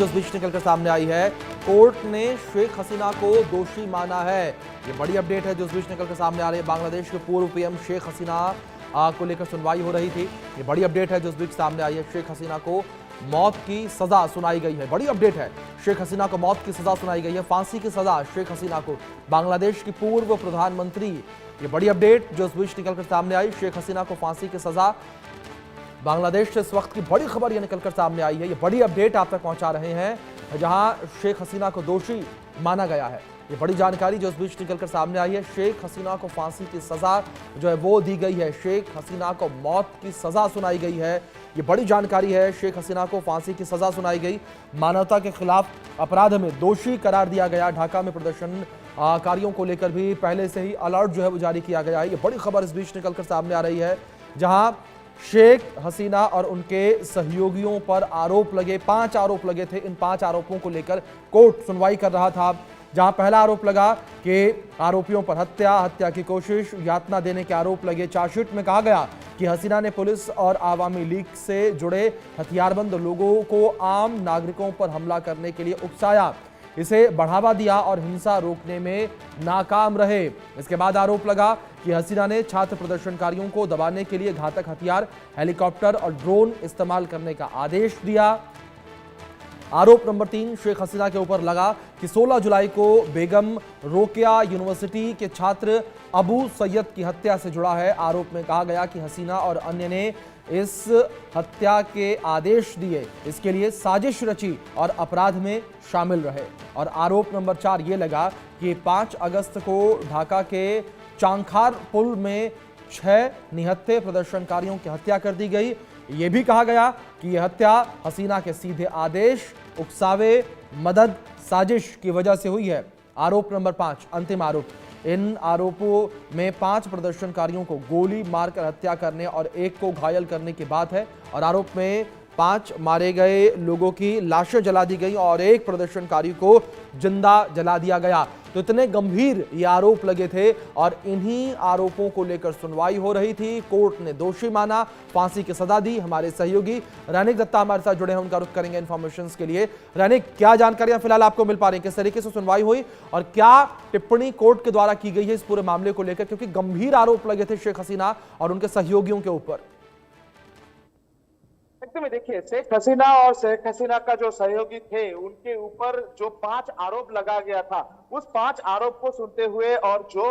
जो इस बीच निकलकर सामने आई है, कोर्ट ने शेख हसीना को दोषी माना है। ये बड़ी अपडेट है जो इस बीच निकलकर सामने आ रही है। बांग्लादेश के पूर्व पीएम शेख हसीना को लेकर सुनवाई हो रही थी। ये बड़ी अपडेट है जो इस बीच सामने आई है। शेख हसीना को मौत की सजा सुनाई गई है। बड़ी अपडेट है, शेख हसीना को मौत की सजा सुनाई गई है। फांसी की सजा शेख हसीना को, बांग्लादेश की पूर्व प्रधानमंत्री। ये बड़ी अपडेट जो इस बीच निकलकर सामने आई, शेख हसीना को फांसी की सजा। बांग्लादेश से इस वक्त की बड़ी खबर यह निकलकर सामने आई है। ये बड़ी अपडेट आप तक पहुंचा रहे हैं जहां शेख हसीना को दोषी माना गया है। ये बड़ी जानकारी जो इस बीच निकलकर सामने आई है। शेख हसीना को फांसी की सजा जो है वो दी गई है। शेख हसीना को मौत की सजा सुनाई गई है। ये बड़ी जानकारी है। शेख हसीना को फांसी की सजा सुनाई गई। मानवता के खिलाफ अपराध में दोषी करार दिया गया। ढाका में प्रदर्शनकारियों को लेकर भी पहले से ही अलर्ट जो है वो जारी किया गया है। ये बड़ी खबर इस बीच निकलकर सामने आ रही है जहां शेख हसीना और उनके सहयोगियों पर आरोप लगे, 5 आरोप लगे थे। इन 5 आरोपों को लेकर कोर्ट सुनवाई कर रहा था। जहां पहला आरोप लगा कि आरोपियों पर हत्या की कोशिश, यातना देने के आरोप लगे। चार्जशीट में कहा गया कि हसीना ने पुलिस और आवामी लीग से जुड़े हथियारबंद लोगों को आम नागरिकों पर हमला करने के लिए उकसाया, इसे बढ़ावा दिया और हिंसा रोकने में नाकाम रहे। इसके बाद आरोप लगा कि हसीना ने छात्र प्रदर्शनकारियों को दबाने के लिए घातक हथियार, हेलीकॉप्टर और ड्रोन इस्तेमाल करने का आदेश दिया। आरोप नंबर 3 शेख हसीना के ऊपर लगा कि 16 जुलाई को बेगम रोकेया यूनिवर्सिटी के छात्र अबू सैयद की हत्या से जुड़ा है। आरोप में कहा गया कि हसीना और अन्य ने इस हत्या के आदेश दिए, इसके लिए साजिश रची और अपराध में शामिल रहे। और आरोप नंबर 4 ये लगा कि 5 अगस्त को ढाका के चांखार पुल में 6 निहत्थे प्रदर्शनकारियों की हत्या कर दी गई। ये भी कहा गया कि यह हत्या हसीना के सीधे आदेश, उकसावे, मदद, साजिश की वजह से हुई है। आरोप नंबर 5 अंतिम आरोप। इन आरोपों में 5 प्रदर्शनकारियों को गोली मारकर हत्या करने और एक को घायल करने की बात है। और आरोप में 5 मारे गए लोगों की लाशें जला दी गई और एक प्रदर्शनकारी को जिंदा जला दिया गया। तो इतने गंभीर ये आरोप लगे थे और इन्हीं आरोपों को लेकर सुनवाई हो रही थी। कोर्ट ने दोषी माना, फांसी की सजा दी। हमारे सहयोगी रैनिक दत्ता हमारे साथ जुड़े हैं, उनका रुख करेंगे इन्फॉर्मेशन के लिए। रैनिक, क्या जानकारियां फिलहाल आपको मिल पा रही, किस तरीके से सुनवाई हुई और क्या टिप्पणी कोर्ट के द्वारा की गई है इस पूरे मामले को लेकर, क्योंकि गंभीर आरोप लगे थे शेख हसीना और उनके सहयोगियों के ऊपर। एकदम देखिए, शेख हसीना और शेख हसीना का जो सहयोगी थे उनके ऊपर जो 5 आरोप लगा गया था, उस 5 आरोप को सुनते हुए और जो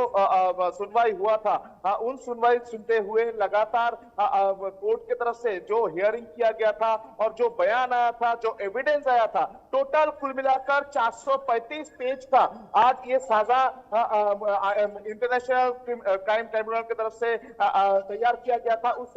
सुनवाई हुआ था, उन सुनवाई सुनते हुए लगातार कोर्ट की तरफ से जो हियरिंग किया गया था और जो बयान आया था, जो एविडेंस आया था, टोटल कुल मिलाकर 435 पेज का आज ये साजा इंटरनेशनल क्राइम ट्रिब्यूनल की तरफ से तैयार किया गया था। उस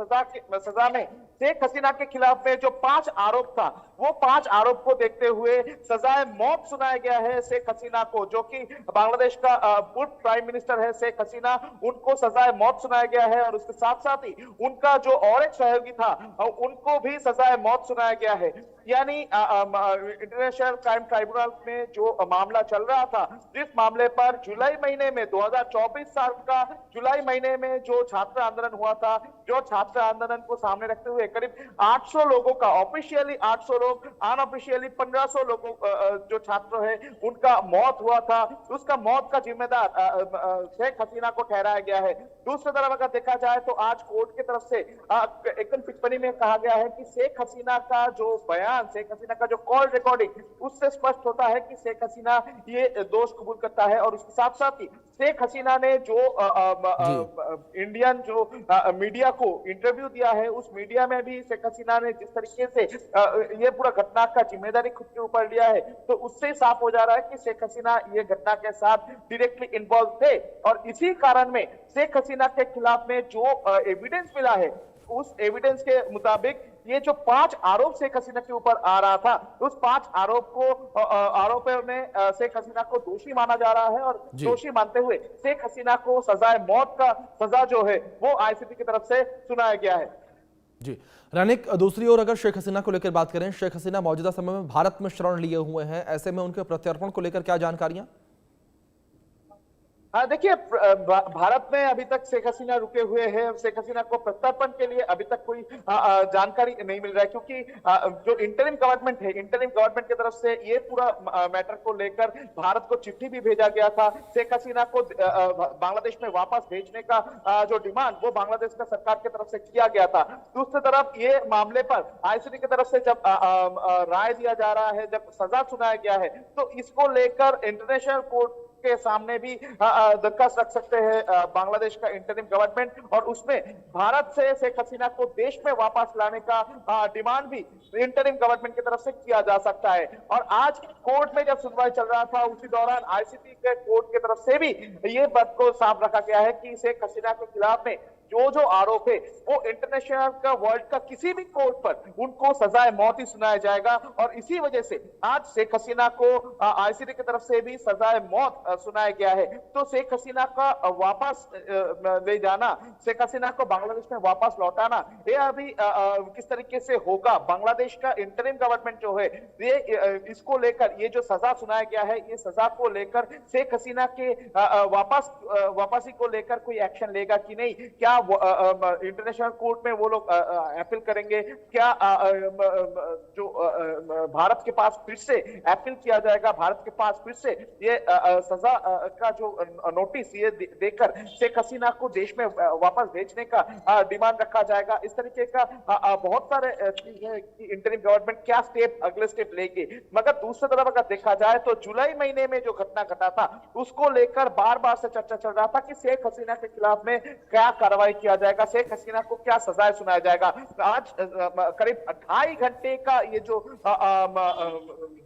सजा में शेख हसीना के खिलाफ में जो 5 आरोप था, वो 5 आरोप को देखते हुए सजाए मौत सुनाया गया है शेख हसीना को, जो कि बांग्लादेश का पूर्व प्राइम मिनिस्टर है शेख हसीना, उनको सजाए मौत सुनाया गया है। और उसके साथ साथ ही उनका जो और एक सहयोगी था उनको भी सजाए मौत सुनाया गया है। यानी इंटरनेशनल क्राइम ट्राइब्यूनल में जो मामला चल रहा था, जिस मामले पर जुलाई महीने में 2024 साल का जुलाई महीने में जो छात्र आंदोलन हुआ था, जो छात्र आंदोलन को सामने रखते हुए करीब 800 लोगों का, ऑफिशियली 800 लोग, अनऑफिशियली 1500 लोगों जो छात्र है उनका मौत हुआ था, उसका मौत का जिम्मेदार शेख हसीना को ठहराया गया है। दूसरी तरफ अगर देखा जाए तो आज कोर्ट की तरफ से एकदम टिप्पणी में कहा गया है कि शेख हसीना का जो बयान, शेख हसीना का जो कॉल रिकॉर्डिंग, उससे स्पष्ट होता है कि शेख हसीना ये दोष कबूल करता है। और उसके साथ साथ ही शेख हसीना ने जो इंडियन जो मीडिया को इंटरव्यू दिया है, उस मीडिया में भी शेख हसीना ने जिस तरीके से ये पूरा घटना का जिम्मेदारी खुद के ऊपर लिया है, तो उससे साफ हो जा रहा है कि शेख हसीना ये घटना के साथ डायरेक्टली इन्वॉल्व थे। और इसी कारण में शेख हसीना के खिलाफ में जो एविडेंस मिला है, उस एविडेंस के मुताबिक ये जो 5 आरोप शेख हसीना के ऊपर आ रहा था, उस 5 आरोपों में शेख हसीना को दोषी माना जा रहा है। और दोषी मानते हुए शेख हसीना को सजाए मौत का सजा जो है वो आईसीसी की तरफ से सुनाया गया है। जी रैनिक, दूसरी ओर अगर शेख हसीना को लेकर बात करें, शेख हसीना मौजूदा समय में भारत में शरण लिए हुए हैं, ऐसे में उनके प्रत्यर्पण को लेकर क्या जानकारियां? देखिए, भारत में अभी तक शेख हसीना रुके हुए हैं। शेख हसीना को प्रत्यर्पण के लिए अभी तक कोई जानकारी नहीं मिल रहा है, क्योंकि जो इंटरिम गवर्नमेंट है, इंटरिम गवर्नमेंट की तरफ से ये पूरा मैटर को लेकर भारत को चिट्ठी भी भेजा गया था। शेख हसीना को बांग्लादेश में वापस भेजने का जो डिमांड वो बांग्लादेश का सरकार की तरफ से किया गया था। दूसरी तरफ ये मामले पर आईसीटी की तरफ से जब राय दिया जा रहा है, जब सजा सुनाया गया है, तो इसको लेकर इंटरनेशनल कोर्ट के सामने भी दरखास्त रख सकते हैं बांग्लादेश का इंटरिम गवर्नमेंट, और उसमें भारत से शेख हसीना को देश में वापस लाने का डिमांड भी इंटरिम गवर्नमेंट की तरफ से किया जा सकता है। और आज कोर्ट में जब सुनवाई चल रहा था, उसी दौरान आईसीटी के कोर्ट की तरफ से भी ये बात को साफ रखा गया है कि शेख हसीना के खिलाफ में जो आरोप है वो इंटरनेशनल का, वर्ल्ड का किसी भी कोर्ट पर उनको सजाए मौत ही सुनाया जाएगा। और इसी वजह से आज शेख हसीना को आईसीटी की तरफ से भी सजाए मौत सुनाया गया है। तो शेख हसीना का वापस ले जाना, शेख हसीना को बांग्लादेश में वापस लौटाना, ये अभी किस तरीके से होगा, बांग्लादेश का इंटरिम गवर्नमेंट जो है ये इसको लेकर, ये जो सजा सुनाया गया है, ये सजा को लेकर शेख हसीना के वापसी को लेकर कोई एक्शन लेगा कि नहीं, क्या इंटरनेशनल कोर्ट में वो लोग अपील करेंगे, क्या जो भारत के पास फिर से अपील किया जाएगा, भारत के पास फिर से ये सजा का जो नोटिस ये देकर शेख हसीना को देश में वापस भेजने का डिमांड रखा जाएगा। इस तरीके का बहुत सारे चीज है कि इंटरिम गवर्नमेंट क्या स्टेप, अगले स्टेप लेगी। मगर दूसरी तरफ अगर देखा जाए तो जुलाई महीने में जो घटना घटा था उसको लेकर बार बार से चर्चा चल रहा था कि शेख हसीना के खिलाफ में क्या कार्रवाई किया जाएगा, शेख हसीना को क्या सजाएं सुनाया जाएगा। आज करीब 2.5 घंटे का ये जो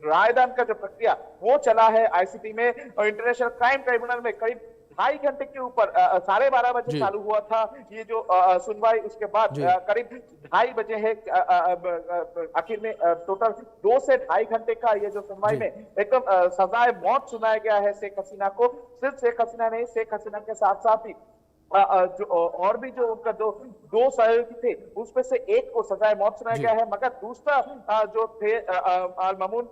रायदान का जो प्रक्रिया वो चला है आईसीटी में, और इंटरनेशनल क्राइम ट्राइब्यूनल में करीब 2.5 घंटे के ऊपर 12:30 बजे चालू हुआ था ये जो सुनवाई। उसके बाद करीब 2:30 बजे है, आखिर में टोटल 2 से 2.5 घंटे का ये जो सुनवाई में एकदम सजाए मौत सुनाया गया है शेख हसीना को। सिर्फ शेख हसीना नहीं, शेख हसीना के साथ साथ ही जो और भी जो उनका जो 2 सहयोगी थे उसमें से एक को सजाए मौत सुनाया गया है। मगर दूसरा जो थे अल मामून,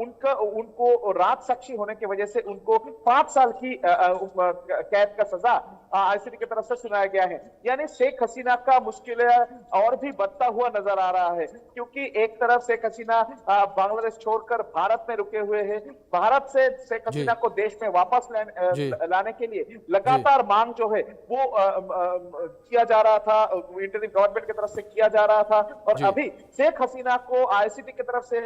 उनको रात साक्षी होने की वजह से उनको 5 साल की कैद का सजा आईसीटी की तरफ से सुनाया गया है। यानी शेख हसीना का मुश्किल और भी बढ़ता हुआ नजर आ रहा है, क्योंकि एक तरफ शेख हसीना बांग्लादेश छोड़कर भारत में रुके हुए हैं, भारत से शेख हसीना को देश में वापस लाने के लिए लगातार मांग जो है वो किया जा रहा था, इंटरिम गवर्नमेंट की तरफ से किया जा रहा था। और अभी शेख हसीना को आईसीटी की तरफ से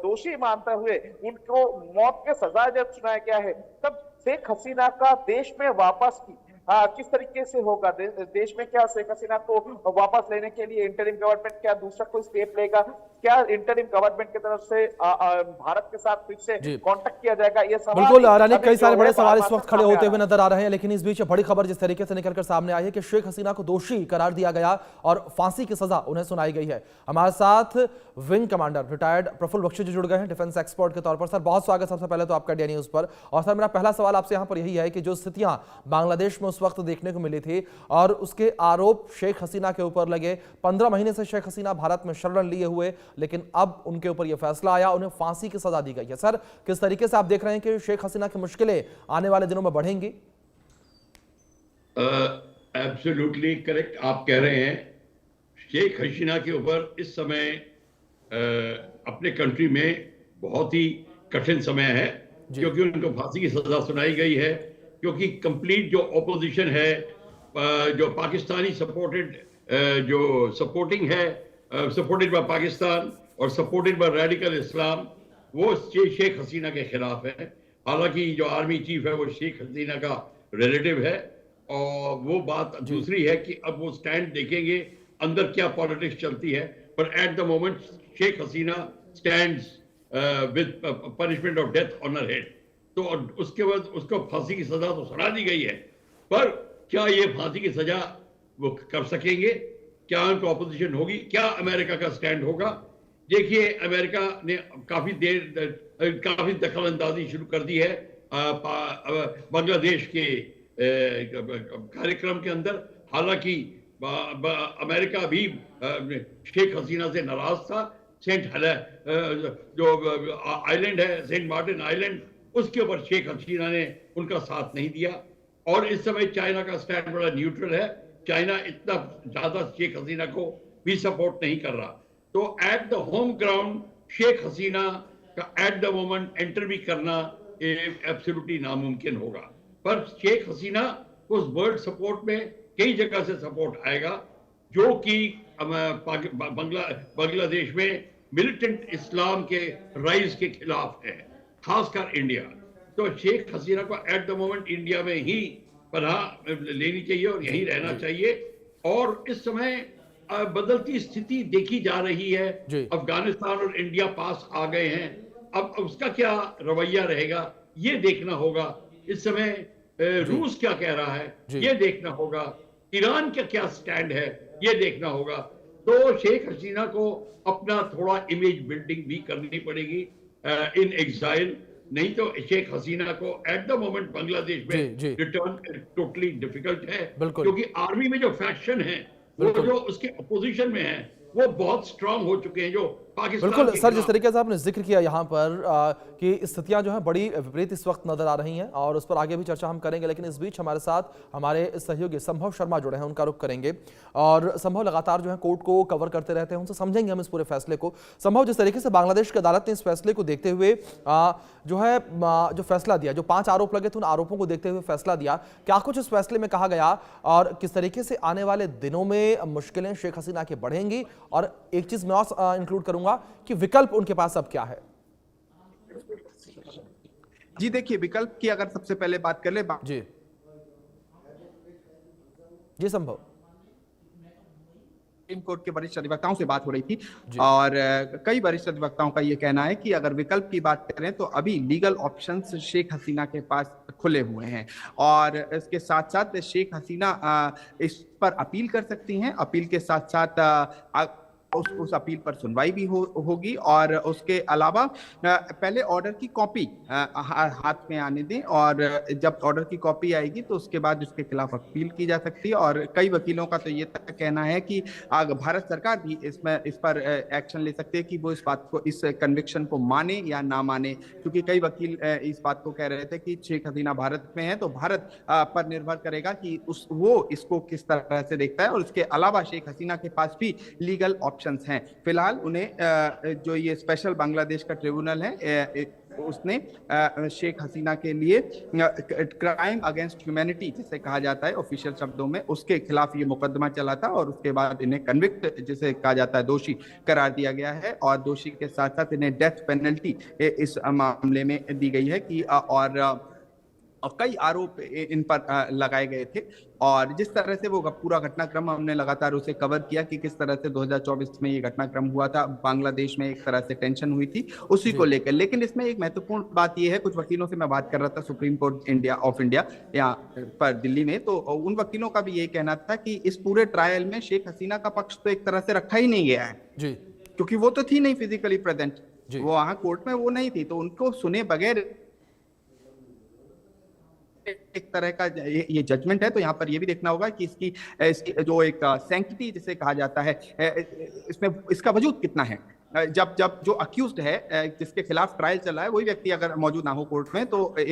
दोषी मानते हुए उनको मौत के सजा जब सुनाया गया है, तब शेख हसीना का देश में वापस की किस तरीके से होगा, देश में क्या शेख हसीना को वापस लेने के लिए इंटरिम गवर्नमेंट क्या दूसरा कोई स्टेप लेगा, क्या इंटरिम गवर्नमेंट की तरफ से भारत के साथ फिर से कांटेक्ट किया जाएगा, ये सवाल बिल्कुल रानी, कई सारे बड़े सवाल इस वक्त खड़े होते हुए नजर आ रहे हैं। लेकिन इस बीच बड़ी खबर जिस तरीके से निकलकर सामने आई है कि शेख हसीना को दोषी करार दिया गया और फांसी की सजा उन्हें सुनाई गई है। हमारे साथ wing commander retired Praful Bakshi ji जुड़ गए हैं डिफेंस एक्सपर्ट के तौर पर। सर बहुत स्वागत सबसे पहले तो आपका इंडिया न्यूज पर। और सर मेरा पहला सवाल आपसे यहाँ पर यही है कि जो स्थितियां बांग्लादेश में उस वक्त देखने को मिली थी और उसके आरोप शेख हसीना के ऊपर लगे, 15 महीने से शेख हसीना भारत में शरण लिए हुए, लेकिन अब उनके ऊपर यह फैसला आया, उन्हें फांसी की सजा दी गई है। सर किस तरीके से आप देख रहे हैं कि शेख हसीना की मुश्किलें आने वाले दिनों में बढ़ेंगी? एब्सोल्युटली करेक्ट आप कह रहे हैं। शेख हसीना के ऊपर इस समय अपने कंट्री में बहुत ही कठिन समय है, क्योंकि उनको फांसी की सजा सुनाई गई है, क्योंकि कंप्लीट जो ऑपोजिशन है, जो पाकिस्तानी सपोर्टेड जो सपोर्टिंग है, सपोर्टेड बाय पाकिस्तान और सपोर्टेड बाय रेडिकल इस्लाम, वो शेख हसीना के खिलाफ है। हालांकि जो आर्मी चीफ है वो शेख हसीना का रिलेटिव है, और वो बात दूसरी है कि अब वो स्टैंड देखेंगे अंदर क्या पॉलिटिक्स चलती है। पर at the moment Sheikh Hasina stands with punishment of death on her head. तो उसके बाद उसको फांसी की सजा तो सुना दी गई है, पर क्या ये फांसी की सजा वो कर सकेंगे? क्या उनको ऑपोजिशन होगी? क्या अमेरिका का स्टैंड होगा? देखिए, अमेरिका ने काफी दखल अंदाजी शुरू कर दी है बांग्लादेश के कार्यक्रम के अंदर। हालांकि अमेरिका भी शेख हसीना से नाराज था। जो आइलैंड है, सेंट मार्टिन आइलैंड, उसके ऊपर शेख हसीना ने उनका साथ नहीं दिया। और इस समय चाइना का स्टैंड बड़ा न्यूट्रल है, चाइना इतना ज्यादा शेख हसीना को भी सपोर्ट नहीं कर रहा। तो at the home ground Sheikh Hasina का एट द मोमेंट एंटर भी करना एब्सोल्युटली नामुमकिन होगा। पर शेख हसीना को उस वर्ल्ड सपोर्ट में कई जगह से सपोर्ट आएगा, जो कि बांग्लादेश में मिलिटेंट इस्लाम के राइज के खिलाफ है, खासकर इंडिया। तो शेख हसीना को एट द मोमेंट इंडिया में ही पनाह लेनी चाहिए और यहीं रहना चाहिए। और इस समय बदलती स्थिति देखी जा रही है, अफगानिस्तान और इंडिया पास आ गए हैं, अब उसका क्या रवैया रहेगा ये देखना होगा। इस समय रूस क्या कह रहा है ये देखना होगा, ईरान का क्या स्टैंड है ये देखना होगा। तो शेख हसीना को अपना थोड़ा इमेज बिल्डिंग भी करनी पड़ेगी इन एग्जाइल, नहीं तो शेख हसीना को एट द मोमेंट बांग्लादेश में रिटर्न टोटली डिफिकल्ट है, क्योंकि आर्मी में जो फैक्शन है वो जो उसके अपोजिशन में है वो बहुत स्ट्रांग हो चुके हैं, जो पाकिस्तान। बिल्कुल सर, जिस तरीके से आपने जिक्र किया यहाँ पर कि स्थितियां जो हैं बड़ी विपरीत इस वक्त नजर आ रही हैं और उस पर आगे भी चर्चा हम करेंगे, लेकिन इस बीच हमारे साथ हमारे सहयोगी संभव शर्मा जुड़े हैं, उनका रुख करेंगे। और संभव लगातार जो है कोर्ट को कवर करते रहते हैं, उनसे समझेंगे हम इस पूरे फैसले को। संभव, जिस तरीके से बांग्लादेश की अदालत ने इस फैसले को देखते हुए जो फैसला दिया, जो 5 आरोप लगे थे उन आरोपों को देखते हुए फैसला दिया, क्या कुछ इस फैसले में कहा गया और किस तरीके से आने वाले दिनों में मुश्किलें शेख हसीना की बढ़ेंगी? और एक चीज मैं और इंक्लूड करूंगा कि विकल्प उनके पास अब क्या है? जी देखिए, विकल्प की अगर सबसे पहले बात कर ले जी जी संभव, सुप्रीम कोर्ट के वरिष्ठ अधिवक्ताओं से बात हो रही थी और कई वरिष्ठ अधिवक्ताओं का यह कहना है कि अगर विकल्प की बात करें तो अभी लीगल ऑप्शंस शेख हसीना के पास खुले हुए हैं और इसके साथ साथ शेख हसीना इस पर अपील कर सकती हैं। अपील के साथ साथ उस अपील पर सुनवाई भी होगी और उसके अलावा पहले ऑर्डर की कॉपी हाथ में आने दें और जब ऑर्डर की कॉपी आएगी तो उसके बाद उसके खिलाफ अपील की जा सकती है। और कई वकीलों का तो ये कहना है कि भारत सरकार भी इस पर एक्शन ले सकती है कि वो इस कन्विक्शन को माने या ना माने, क्योंकि कई वकील इस बात को कह रहे थे कि शेख हसीना भारत में है तो भारत पर निर्भर करेगा कि वो इसको किस तरह से देखता है। और इसके अलावा शेख हसीना के पास भी लीगल ऑप्शंस हैं। फिलहाल उन्हें जो ये स्पेशल बांग्लादेश का ट्रिब्यूनल है उसने शेख हसीना के लिए क्राइम अगेंस्ट ह्यूमैनिटी जिसे कहा जाता है ऑफिशियल शब्दों में, उसके खिलाफ ये मुकदमा चला था और उसके बाद इन्हें कन्विक्ट जिसे कहा जाता है दोषी करार दिया गया है और दोषी के साथ साथ इन्हें डेथ पेनल्टी इस मामले में दी गई है कि और कई आरोप इन पर लगाए गए थे। और जिस तरह से वो पूरा घटनाक्रम हमने लगातार उसे कवर किया कि किस तरह से 2024 में ये घटनाक्रम हुआ था, बांग्लादेश में एक तरह से टेंशन हुई थी उसी को लेकर। लेकिन इसमें एक महत्वपूर्ण बात ये है, कुछ वकीलों से मैं बात कर रहा था सुप्रीम कोर्ट ऑफ इंडिया यहाँ पर दिल्ली में, तो उन वकीलों का भी यही कहना था कि इस पूरे ट्रायल में शेख हसीना का पक्ष तो एक तरह से रखा ही नहीं गया है जी, क्योंकि वो तो थी नहीं फिजिकली प्रेजेंट, वो वहां कोर्ट में वो नहीं थी, तो उनको सुने बगैर एक तरह का ये जजमेंट है। तो यहाँ पर ये भी देखना होगा कि इसकी जो एक सैंक्टिटी जिसे कहा जाता है इसमें इसका वजूद कितना है। जब जो अक्यूज्ड है जिसके खिलाफ ट्रायल चल रहा है वही व्यक्ति अगर मौजूद ना हो कोर्ट में तो एक